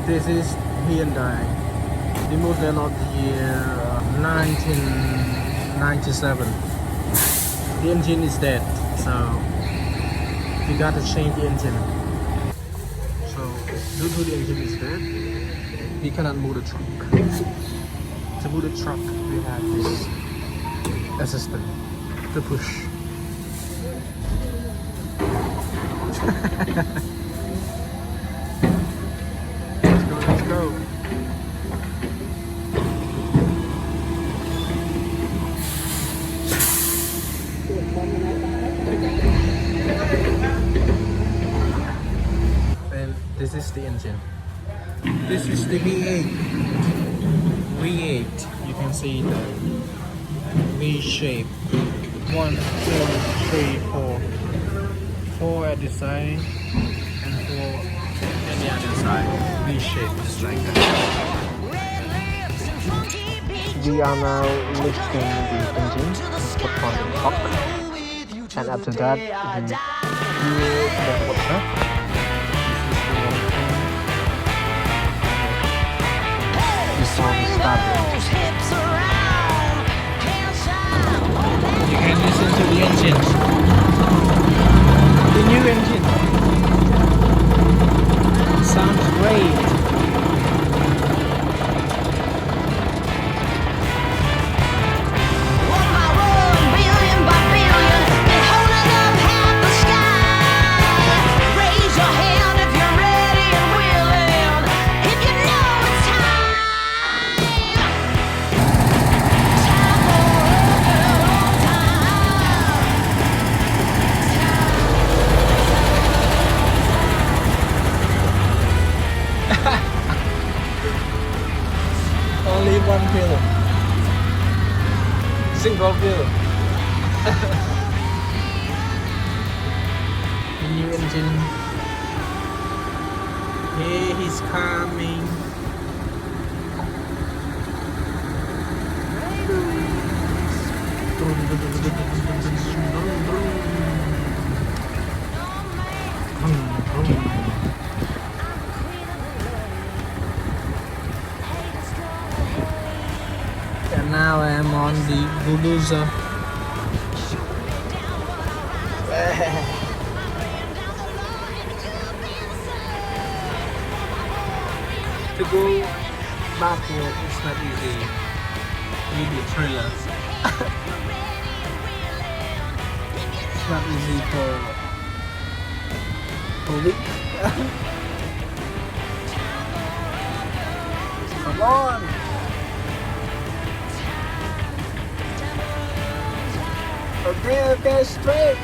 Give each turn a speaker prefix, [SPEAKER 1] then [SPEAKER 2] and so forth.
[SPEAKER 1] This is Hyundai. The model of the year 1997. The engine is dead, so we got to change the engine. So due to the engine is dead, we cannot move the truck. To move the truck, we have this assistant to push. Let's go. And this is the engine. This is the V8. V8. You can see the V shape. 1, 2, 3, 4. 4 at the side and 4 at the other side. V shape, just like that. We are now lifting the engine put on the truck, and after that we fuel the water. This is the start the engine. You can listen to the engine. The new engine sounds great. Only one wheel. Single wheel. The new engine. Here he's coming. And now I am on the bulldozer. To go backward it's not easy. You need a trailer. It's not easy for week. Come on! Okay, straight.